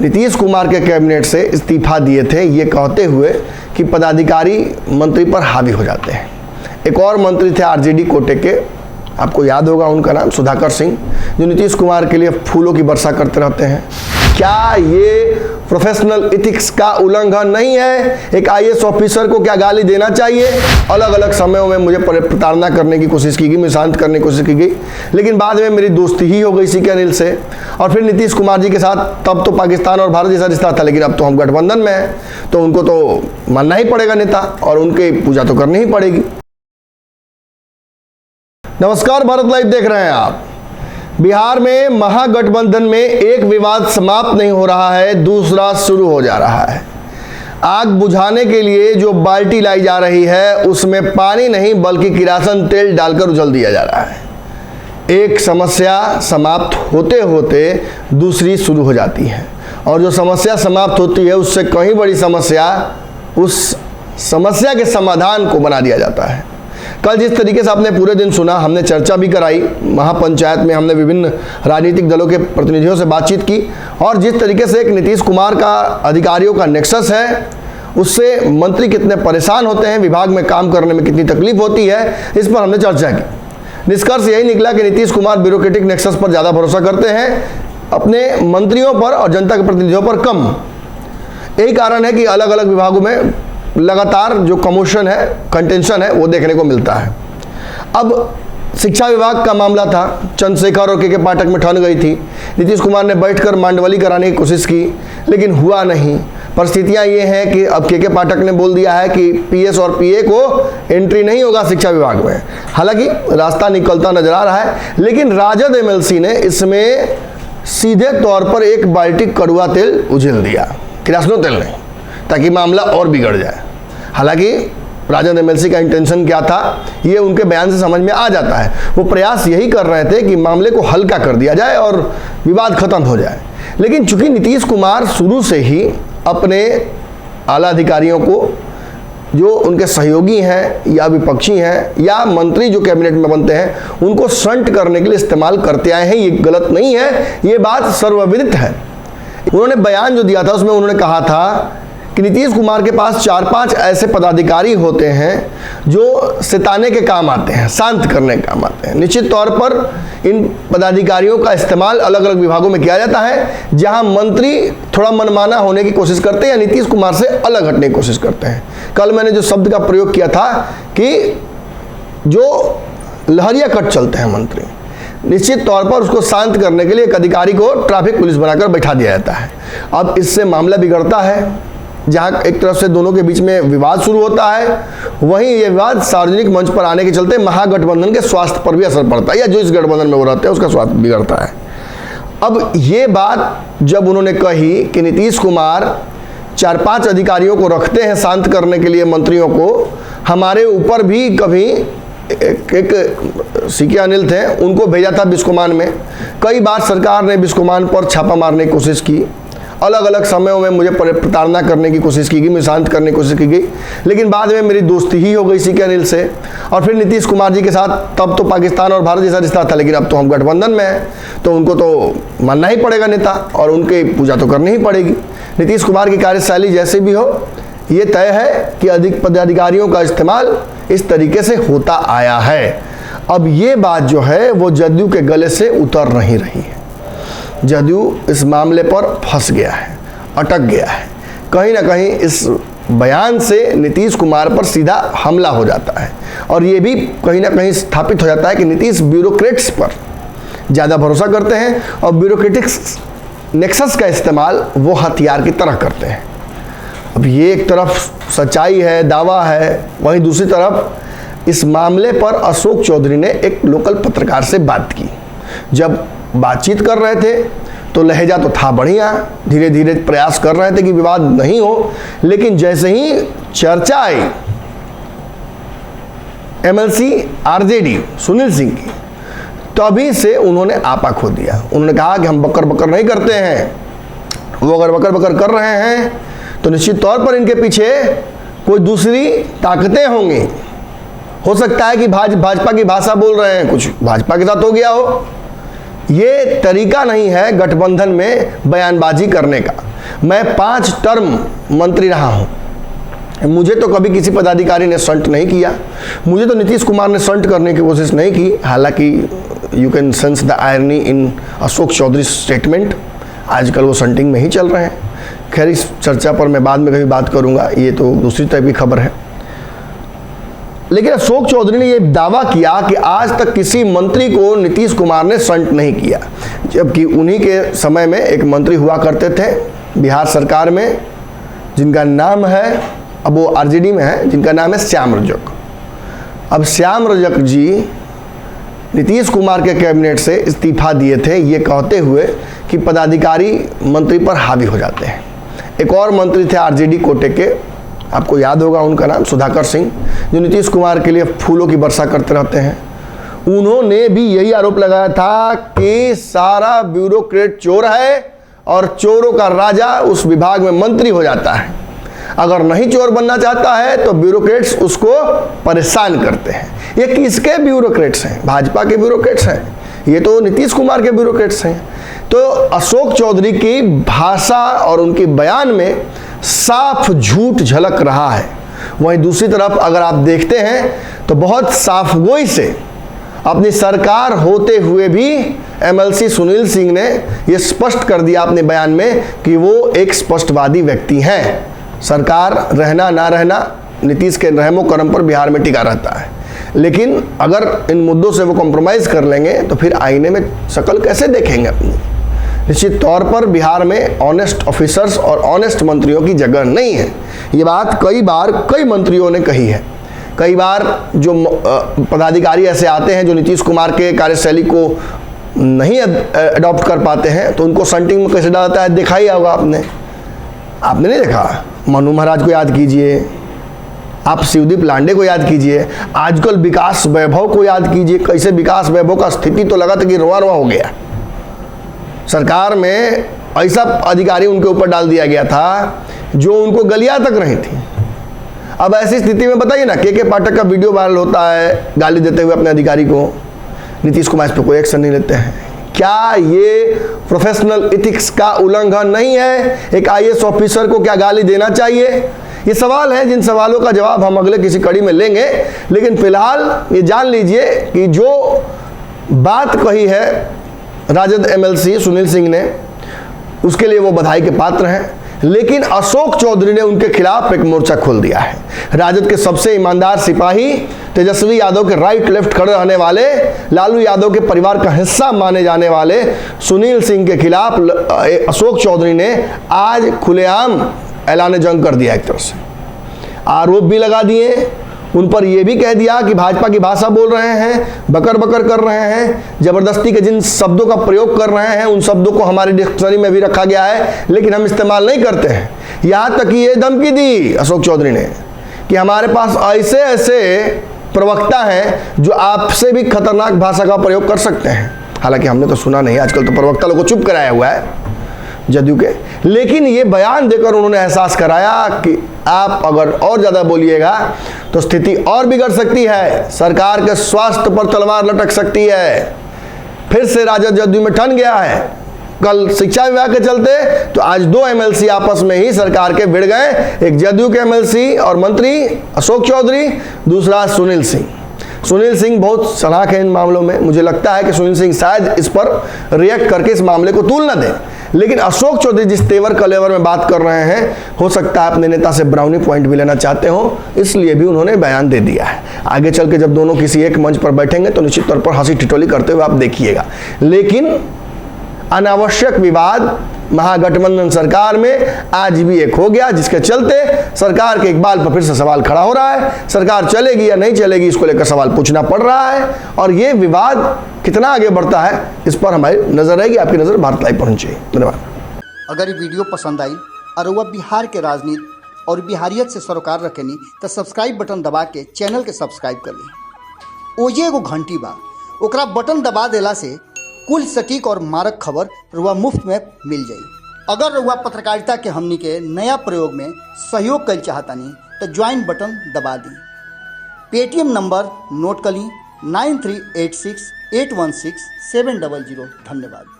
नीतीश कुमार के कैबिनेट से इस्तीफा दिए थे, ये कहते हुए कि पदाधिकारी मंत्री पर हावी हो जाते हैं। एक और मंत्री थे आरजेडी कोटे के, आपको याद होगा उनका नाम सुधाकर सिंह, जो नीतीश कुमार के लिए फूलों की वर्षा करते रहते हैं। क्या ये प्रोफेशनल एथिक्स का उल्लंघन नहीं है? एक आईएएस ऑफिसर को क्या गाली देना चाहिए? अलग अलग समयों में मुझे प्रताड़ना करने की कोशिश की गई, मैं शांत करने की कोशिश की गई, लेकिन बाद में मेरी दोस्ती ही हो गई सीके अनिल से। और फिर नीतीश कुमार जी के साथ तब तो पाकिस्तान और भारत जैसा रिश्ता था, लेकिन अब तो हम गठबंधन में हैं, तो उनको तो मानना ही पड़ेगा नेता, और उनकी पूजा तो करनी ही पड़ेगी। नमस्कार, भारत लाइव देख रहे हैं आप। बिहार में महागठबंधन में एक विवाद समाप्त नहीं हो रहा है, दूसरा शुरू हो जा रहा है। आग बुझाने के लिए जो बाल्टी लाई जा रही है उसमें पानी नहीं बल्कि किरासन तेल डालकर उछल दिया जा रहा है। एक समस्या समाप्त होते होते दूसरी शुरू हो जाती है, और जो समस्या समाप्त होती है उससे कहीं बड़ी समस्या, उस समस्या के समाधान को बना दिया जाता है। कल जिस तरीके से आपने पूरे दिन सुना, हमने चर्चा भी कराई, महापंचायत में हमने विभिन्न राजनीतिक दलों के प्रतिनिधियों से बातचीत की, और जिस तरीके से एक नीतीश कुमार का अधिकारियों का नेक्सस है, उससे मंत्री कितने परेशान होते हैं, विभाग में काम करने में कितनी तकलीफ होती है, इस पर हमने चर्चा की। निष्कर्ष यही निकला कि नीतीश कुमार ब्यूरोक्रेटिक नेक्सस पर ज़्यादा भरोसा करते हैं, अपने मंत्रियों पर और जनता के प्रतिनिधियों पर कम। यही कारण है कि अलग अलग विभागों में लगातार जो कमोशन है, कंटेंशन है, वो देखने को मिलता है। अब शिक्षा विभाग का मामला था, चंद्रशेखर और के पाठक में ठन गई थी। नीतीश कुमार ने बैठकर मांडवली कराने की कोशिश की, लेकिन हुआ नहीं। परिस्थितियां ये हैं कि अब के पाठक ने बोल दिया है कि पीएस और पीए को एंट्री नहीं होगा शिक्षा विभाग में। हालांकि रास्ता निकलता नजर आ रहा है, लेकिन राजद एमएलसी ने इसमें सीधे तौर पर एक बाल्टी कड़ुआ तेल उझिल दिया, किरासन तेल नहीं, ताकि मामला और बिगड़ जाए। हालांकि राजद एमएलसी का इंटेंशन क्या था, ये उनके बयान से समझ में आ जाता है। वो प्रयास यही कर रहे थे कि मामले को हल्का कर दिया जाए और विवाद खत्म हो जाए। लेकिन चूंकि नीतीश कुमार शुरू से ही अपने आला अधिकारियों को, जो उनके सहयोगी हैं या विपक्षी हैं या मंत्री जो कैबिनेट में बनते हैं, उनको स्टंट करने के लिए इस्तेमाल करते आए हैं, ये गलत नहीं है, ये बात सर्वविदित है। उन्होंने बयान जो दिया था उसमें उन्होंने कहा था कि नीतीश कुमार के पास 4-5 ऐसे पदाधिकारी होते हैं जो सिताने के काम आते हैं, शांत करने के काम आते हैं। निश्चित तौर पर इन पदाधिकारियों का इस्तेमाल अलग अलग विभागों में किया जाता है, जहां मंत्री थोड़ा मनमाना होने की कोशिश करते हैं या नीतीश कुमार से अलग हटने की कोशिश करते हैं। कल मैंने जो शब्द का प्रयोग किया था कि जो लहरिया कट चलते हैं मंत्री, निश्चित तौर पर उसको शांत करने के लिए एक अधिकारी को ट्रैफिक पुलिस बनाकर बैठा दिया जाता है। अब इससे मामला बिगड़ता है, जहां एक तरफ से दोनों के बीच में विवाद शुरू होता है, वहीं ये विवाद सार्वजनिक मंच पर आने के चलते महागठबंधन के स्वास्थ्य पर भी असर पड़ता है, या जो इस गठबंधन में वो रहते हैं उसका स्वास्थ्य बिगड़ता है। अब ये बात जब उन्होंने कही कि नीतीश कुमार 4-5 अधिकारियों को रखते हैं शांत करने के लिए मंत्रियों को, हमारे ऊपर भी कभी एक सीके अनिल थे, उनको भेजा था बिस्कोमान में। कई बार सरकार ने बिस्कोमान पर छापा मारने की कोशिश की, अलग अलग समयों में मुझे प्रताड़ना करने की कोशिश की गई, मैं शांत करने की कोशिश की गई, लेकिन बाद में मेरी दोस्ती ही हो गई सीके अनिल से। और फिर नीतीश कुमार जी के साथ तब तो पाकिस्तान और भारत जैसा रिश्ता था, लेकिन अब तो हम गठबंधन में हैं, तो उनको तो मानना ही पड़ेगा नेता, और उनकी पूजा तो करनी ही पड़ेगी। नीतीश कुमार की कार्यशैली जैसे भी हो, ये तय है कि अधिक पदाधिकारियों का इस्तेमाल इस तरीके से होता आया है। अब ये बात जो है वो जदयू के गले से उतर नहीं रही है। जदयू इस मामले पर फंस गया है, अटक गया है। कहीं ना कहीं इस बयान से नीतीश कुमार पर सीधा हमला हो जाता है, और ये भी कहीं ना कहीं स्थापित हो जाता है कि नीतीश ब्यूरोक्रेट्स पर ज़्यादा भरोसा करते हैं, और ब्यूरोक्रेटिक्स नेक्सस का इस्तेमाल वो हथियार की तरह करते हैं। अब ये एक तरफ सच्चाई है, दावा है, वहीं दूसरी तरफ इस मामले पर अशोक चौधरी ने एक लोकल पत्रकार से बात की। जब बातचीत कर रहे थे तो लहजा तो था बढ़िया, धीरे धीरे प्रयास कर रहे थे कि विवाद नहीं हो, लेकिन जैसे ही चर्चा आई एमएलसी आरजेडी सुनील सिंह की, तभी से उन्होंने आपा खो दिया। उन्होंने कहा कि हम बकर बकर नहीं करते हैं, वो अगर बकर बकर कर रहे हैं तो निश्चित तौर पर इनके पीछे कोई दूसरी ताकतें होंगी। हो सकता है कि भाजपा की भाषा बोल रहे हैं, कुछ भाजपा के साथ हो गया हो, ये तरीका नहीं है गठबंधन में बयानबाजी करने का। मैं 5 टर्म मंत्री रहा हूँ, मुझे तो कभी किसी पदाधिकारी ने संट नहीं किया, मुझे तो नीतीश कुमार ने संट करने की कोशिश नहीं की। हालांकि you can sense the irony in Ashok Chaudhary statement, आजकल वो संटिंग में ही चल रहे हैं। खैर इस चर्चा पर मैं बाद में कभी बात करूंगा, ये तो दूसरी टाइप की खबर है। लेकिन अशोक चौधरी ने ये दावा किया कि आज तक किसी मंत्री को नीतीश कुमार ने संट नहीं किया, जबकि उन्हीं के समय में एक मंत्री हुआ करते थे बिहार सरकार में, जिनका नाम है, अब वो आरजेडी में है, जिनका नाम है श्याम रजक। अब श्याम रजक जी नीतीश कुमार के कैबिनेट से इस्तीफा दिए थे, ये कहते हुए कि पदाधिकारी मंत्री पर हावी हो जाते हैं। एक और मंत्री थे आरजेडी कोटे के, आपको याद होगा उनका नाम सुधाकर सिंह, जो नीतीश कुमार के लिए फूलों की वर्षा करते रहते हैं। उन्होंने भी यही आरोप लगाया था कि सारा ब्यूरोक्रेट चोर है और चोरों का राजा उस विभाग में मंत्री हो जाता है। अगर नहीं चोर बनना चाहता है तो ब्यूरोक्रेट्स उसको परेशान करते हैं। ये किसके ब्यूरोक्रेट्स हैं? भाजपा के ब्यूरोक्रेट्स हैं, ये तो नीतीश कुमार के ब्यूरोक्रेट्स हैं। तो अशोक चौधरी की भाषा और उनके बयान में साफ झूठ झलक रहा है। वहीं दूसरी तरफ अगर आप देखते हैं तो बहुत साफगोई से अपनी सरकार होते हुए भी एमएलसी सुनील सिंह ने यह स्पष्ट कर दिया अपने बयान में कि वो एक स्पष्टवादी व्यक्ति हैं। सरकार रहना ना रहना नीतीश के रहमो करम पर बिहार में टिका रहता है, लेकिन अगर इन मुद्दों से वो कॉम्प्रोमाइज़ कर लेंगे तो फिर आईने में शक्ल कैसे देखेंगे अपनी। निश्चित तौर पर बिहार में ऑनेस्ट ऑफिसर्स और ऑनेस्ट मंत्रियों की जगह नहीं है। ये बात कई बार कई मंत्रियों ने कही है। कई बार जो पदाधिकारी ऐसे आते हैं जो नीतीश कुमार के कार्यशैली को नहीं अडॉप्ट कर पाते हैं, तो उनको संटिंग में कैसे डालता है देखा ही होगा आपने नहीं देखा? मनु महाराज को याद कीजिए, आप शिवदीप लांडे को याद कीजिए, आजकल विकास वैभव को याद कीजिए। कैसे विकास वैभव का स्थिति तो लगा था कि रोआ रोआ हो गया। सरकार में ऐसा अधिकारी उनके ऊपर डाल दिया गया था जो उनको गलियां तक नहीं थी। अब ऐसी स्थिति में बताइए ना, के पाठक का वीडियो वायरल होता है गाली देते हुए अपने अधिकारी को, नीतीश कुमार इस पर कोई एक्शन नहीं लेते हैं। क्या ये प्रोफेशनल एथिक्स का उल्लंघन नहीं है? एक आईएएस ऑफिसर को क्या गाली देना चाहिए? ये सवाल है जिन सवालों का जवाब हम अगले किसी कड़ी में लेंगे। लेकिन फिलहाल ये जान लीजिए कि जो बात कही है राजद एमएलसी सुनील सिंह ने, उसके लिए वो बधाई के पात्र हैं। लेकिन अशोक चौधरी ने उनके खिलाफ एक मोर्चा खोल दिया है। राजद के सबसे ईमानदार सिपाही, तेजस्वी यादव के राइट लेफ्ट खड़े रहने वाले, लालू यादव के परिवार का हिस्सा माने जाने वाले सुनील सिंह के खिलाफ अशोक चौधरी ने आज खुलेआम ऐलान जंग कर दिया। एक तरह से आरोप भी लगा दिए, उन पर यह भी कह दिया कि भाजपा की भाषा बोल रहे हैं, बकर बकर कर रहे हैं, जबरदस्ती के जिन शब्दों का प्रयोग कर रहे हैं उन शब्दों को हमारे डिक्शनरी में भी रखा गया है, लेकिन हम इस्तेमाल नहीं करते हैं। यहाँ तक कि ये धमकी दी अशोक चौधरी ने कि हमारे पास ऐसे ऐसे प्रवक्ता हैं जो आपसे भी खतरनाक भाषा का प्रयोग कर सकते हैं। हालांकि हमने तो सुना नहीं, आजकल तो प्रवक्ता लोग को चुप कराया हुआ है जदयू के, लेकिन ये बयान देकर उन्होंने एहसास कराया कि आप अगर और ज़्यादा बोलिएगा तो स्थिति और बिगड़ सकती है, सरकार के स्वास्थ्य पर तलवार लटक सकती है। फिर से राजद जदयू में ठन गया है। कल शिक्षा विभाग के चलते तो आज 2 एमएलसी आपस में ही सरकार के भिड़ गए, एक जदयू के एमएलसी और मंत्री अशोक चौधरी, दूसरा सुनील सिंह। सुनील सिंह बहुत सलाख है इन मामलों में। मुझे लगता है कि सुनील सिंह शायद इस पर रिएक्ट करके इस मामले को तूल न दें, लेकिन अशोक चौधरी जिस तेवर कलेवर में बात कर रहे हैं, हो सकता है अपने नेता से ब्राउनी पॉइंट भी लेना चाहते हो, इसलिए भी उन्होंने बयान दे दिया है। आगे चल के जब दोनों किसी एक मंच पर बैठेंगे तो निश्चित तौर पर हंसी ठिठोली करते हुए आप देखिएगा। लेकिन अनावश्यक विवाद महागठबंधन सरकार में आज भी एक हो गया, जिसके चलते सरकार के इकबाल पर फिर से सवाल खड़ा हो रहा है। सरकार चलेगी या नहीं चलेगी, इसको लेकर सवाल पूछना पड़ रहा है, और ये विवाद कितना आगे बढ़ता है इस पर हमारी नजर रहेगी। आपकी नजर भारत लाइव पर होनी चाहिए। धन्यवाद। अगर ये वीडियो पसंद आई और वह बिहार के राजनीति और बिहारियत से सरोकार रखेनी तो सब्सक्राइब बटन दबा के चैनल के सब्सक्राइब कर ली। ओजे एगो घंटी बा, ओकरा बटन दबा देला से कुल सटीक और मारक खबर रुआ मुफ्त में मिल जाई। अगर रुआ पत्रकारिता के हमनी के नया प्रयोग में सहयोग कर चाहतानी तो ज्वाइन बटन दबा दी। पेटीएम नंबर नोट कर ली 9386 816-700। धन्यवाद।